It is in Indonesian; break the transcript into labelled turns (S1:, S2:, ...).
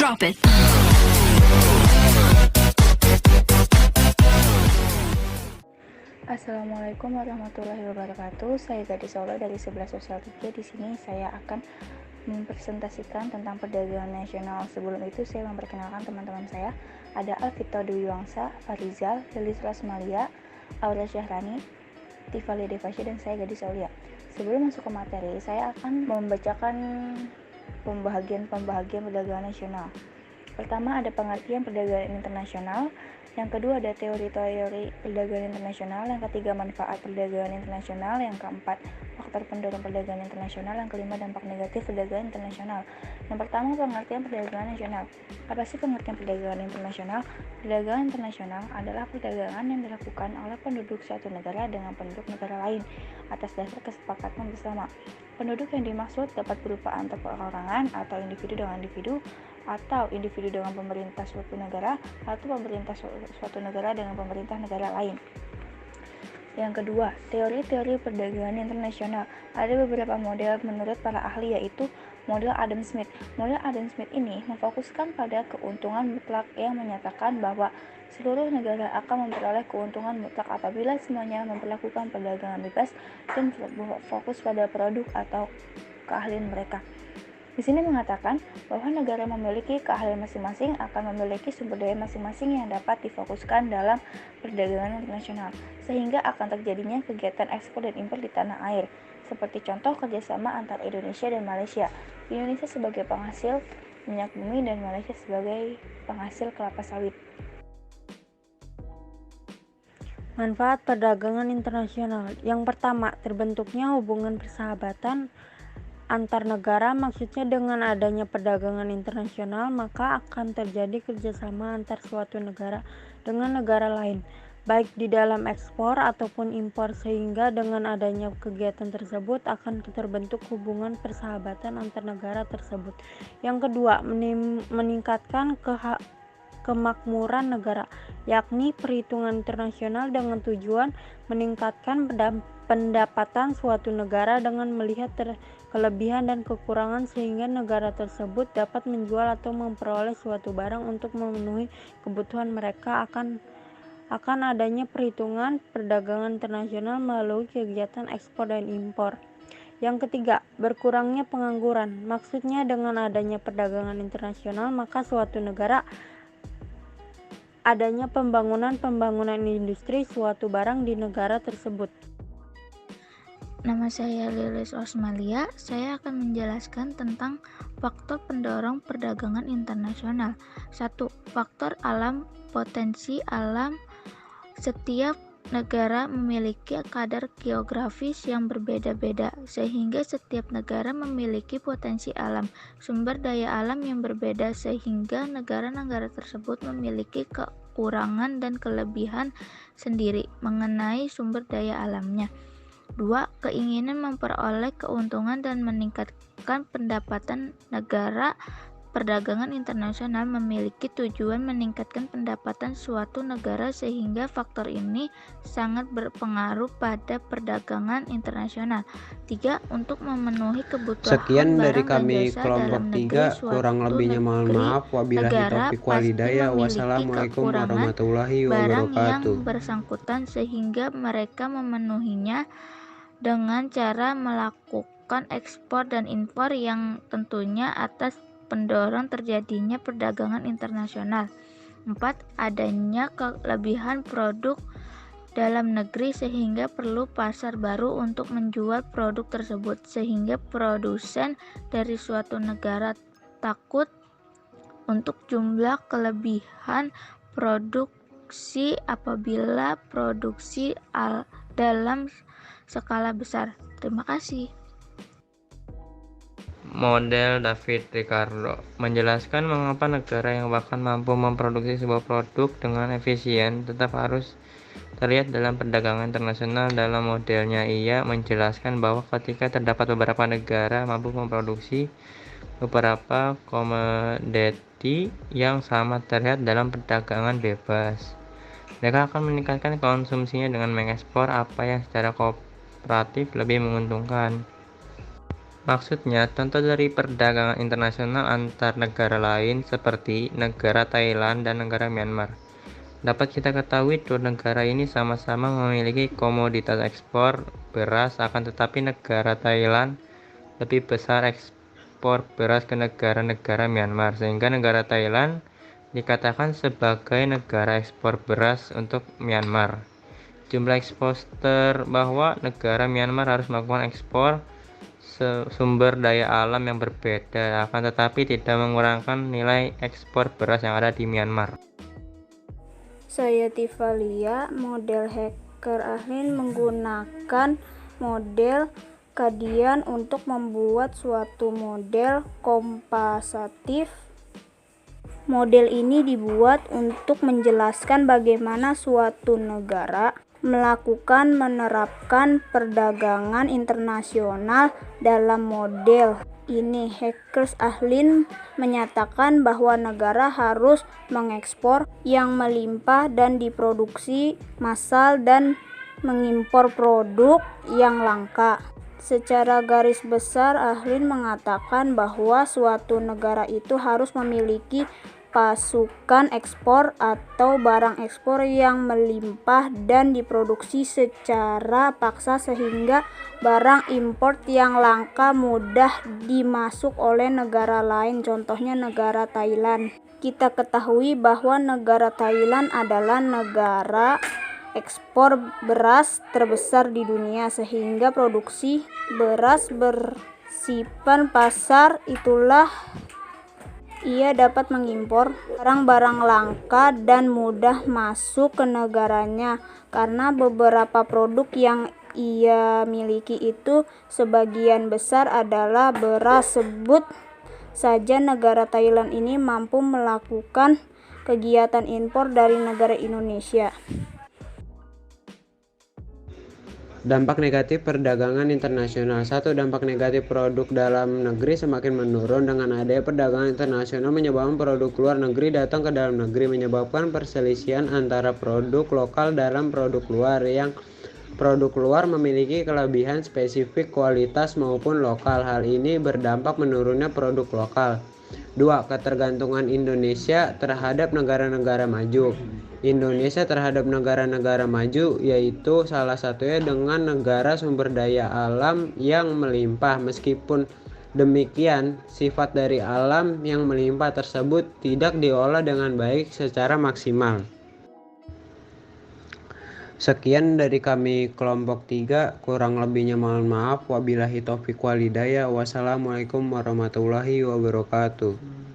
S1: Drop it.
S2: Assalamualaikum warahmatullahi wabarakatuh. Saya Gadis Solo dari 11 Sosial 3. Di sini saya akan mempresentasikan tentang perdagangan nasional. Sebelum itu saya memperkenalkan teman-teman saya. Ada Alvito Dwi Wangsa, Farizal, Lilis Rasmalia, Aura Syahrani, Tifali Devasya, dan saya Gadis Aulia. Sebelum masuk ke materi, saya akan membacakan pembahagian perdagangan nasional. Pertama ada pengertian perdagangan internasional, yang kedua ada teori-teori perdagangan internasional, yang ketiga manfaat perdagangan internasional, yang keempat faktor pendorong perdagangan internasional, yang kelima dampak negatif perdagangan internasional. Yang pertama pengertian perdagangan nasional. Apa sih pengertian perdagangan internasional? Perdagangan internasional adalah perdagangan yang dilakukan oleh penduduk suatu negara dengan penduduk negara lain atas dasar kesepakatan bersama. Penduduk yang dimaksud dapat berupa antar perorangan atau individu dengan individu, atau individu dengan pemerintah suatu negara, atau pemerintah suatu negara dengan pemerintah negara lain. Yang kedua, teori-teori perdagangan internasional. Ada beberapa model menurut para ahli, yaitu model Adam Smith. Model Adam Smith ini memfokuskan pada keuntungan mutlak yang menyatakan bahwa seluruh negara akan memperoleh keuntungan mutlak apabila semuanya memperlakukan perdagangan bebas dan fokus pada produk atau keahlian mereka. Di sini mengatakan bahwa negara memiliki keahlian masing-masing akan memiliki sumber daya masing-masing yang dapat difokuskan dalam perdagangan internasional, sehingga akan terjadinya kegiatan ekspor dan impor di tanah air. Seperti contoh kerjasama antara Indonesia dan Malaysia. Indonesia sebagai penghasil minyak bumi dan Malaysia sebagai penghasil kelapa sawit.
S3: Manfaat perdagangan internasional. Yang pertama, terbentuknya hubungan persahabatan antar negara. Maksudnya dengan adanya perdagangan internasional, maka akan terjadi kerjasama antar suatu negara dengan negara lain, baik di dalam ekspor ataupun impor, sehingga dengan adanya kegiatan tersebut akan terbentuk hubungan persahabatan antar negara tersebut. Yang kedua, meningkatkan kemakmuran negara, yakni perhitungan internasional dengan tujuan meningkatkan pendapatan suatu negara dengan melihat kelebihan dan kekurangan, sehingga negara tersebut dapat menjual atau memperoleh suatu barang untuk memenuhi kebutuhan mereka. Akan adanya perhitungan perdagangan internasional melalui kegiatan ekspor dan impor. Yang ketiga, berkurangnya pengangguran. Maksudnya dengan adanya perdagangan internasional, maka suatu negara adanya pembangunan industri suatu barang di negara tersebut.
S4: Nama saya Lilis Osmalia. Saya akan menjelaskan tentang faktor pendorong perdagangan internasional. 1. Faktor alam. Potensi alam. Setiap negara memiliki kadar geografis yang berbeda-beda, sehingga setiap negara memiliki potensi alam, sumber daya alam yang berbeda, sehingga negara-negara tersebut memiliki kekurangan dan kelebihan sendiri mengenai sumber daya alamnya. 2. Keinginan memperoleh keuntungan dan meningkatkan pendapatan negara. Perdagangan internasional memiliki tujuan meningkatkan pendapatan suatu negara, sehingga faktor ini sangat berpengaruh pada perdagangan internasional. 3. Untuk memenuhi kebutuhan
S5: Sekian dari
S4: barang dan
S5: kami
S4: jasa
S5: kelompok
S4: dalam negeri
S5: 3, kurang lebihnya mohon maaf. Wabillahi
S4: negara
S5: taufiq
S4: pasti
S5: walhidayah.
S4: memiliki
S5: Wassalamualaikum
S4: kekurangan
S5: warahmatullahi
S4: barang yang
S5: wabarakatuh.
S4: bersangkutan, sehingga mereka memenuhinya dengan cara melakukan ekspor dan impor yang tentunya atas pendorong terjadinya perdagangan internasional. 4. Adanya kelebihan produk dalam negeri, sehingga perlu pasar baru untuk menjual produk tersebut, sehingga produsen dari suatu negara takut untuk jumlah kelebihan produksi apabila produksi dalam skala besar. Terima kasih.
S6: Model David Ricardo menjelaskan mengapa negara yang bahkan mampu memproduksi sebuah produk dengan efisien tetap harus terlihat dalam perdagangan internasional. Dalam modelnya, ia menjelaskan bahwa ketika terdapat beberapa negara mampu memproduksi beberapa komoditi yang sama terlihat dalam perdagangan bebas, mereka akan meningkatkan konsumsinya dengan mengekspor apa yang secara kooperatif lebih menguntungkan. Maksudnya, contoh dari perdagangan internasional antar negara lain seperti negara Thailand dan negara Myanmar. Dapat kita ketahui dua negara ini sama-sama memiliki komoditas ekspor beras, akan tetapi negara Thailand lebih besar ekspor beras ke negara-negara Myanmar, sehingga negara Thailand dikatakan sebagai negara ekspor beras untuk Myanmar. Jumlah eksporter bahwa negara Myanmar harus melakukan ekspor sumber daya alam yang berbeda, akan tetapi tidak mengurangi nilai ekspor beras yang ada di Myanmar.
S2: Saya Tifalia, model hacker Ahlin menggunakan model Kadian untuk membuat suatu model kompasatif. Model ini dibuat untuk menjelaskan bagaimana suatu negara menerapkan perdagangan internasional. Dalam model ini, hackers Ahlin menyatakan bahwa negara harus mengekspor yang melimpah dan diproduksi massal dan mengimpor produk yang langka. Secara garis besar, Ahlin mengatakan bahwa suatu negara itu harus memiliki pasukan ekspor atau barang ekspor yang melimpah dan diproduksi secara paksa sehingga barang impor yang langka mudah dimasuk oleh negara lain, contohnya negara Thailand. Kita ketahui bahwa negara Thailand adalah negara ekspor beras terbesar di dunia, sehingga produksi beras bersifat pasar. Itulah ia dapat mengimpor barang-barang langka dan mudah masuk ke negaranya karena beberapa produk yang ia miliki itu sebagian besar adalah beras. Sebut saja negara Thailand ini mampu melakukan kegiatan impor dari negara Indonesia.
S5: Dampak negatif perdagangan internasional. 1. Dampak negatif produk dalam negeri semakin menurun. Dengan adanya perdagangan internasional menyebabkan produk luar negeri datang ke dalam negeri, menyebabkan perselisihan antara produk lokal dalam produk luar, yang produk luar memiliki kelebihan spesifik kualitas maupun lokal. Hal ini berdampak menurunnya produk lokal. 2. Ketergantungan Indonesia terhadap negara-negara maju. Indonesia terhadap negara-negara maju yaitu salah satunya dengan negara sumber daya alam yang melimpah. Meskipun demikian, sifat dari alam yang melimpah tersebut tidak diolah dengan baik secara maksimal. Sekian dari kami kelompok 3, kurang lebihnya mohon maaf. Wabillahi taufiq wal hidayah. Wassalamualaikum warahmatullahi wabarakatuh.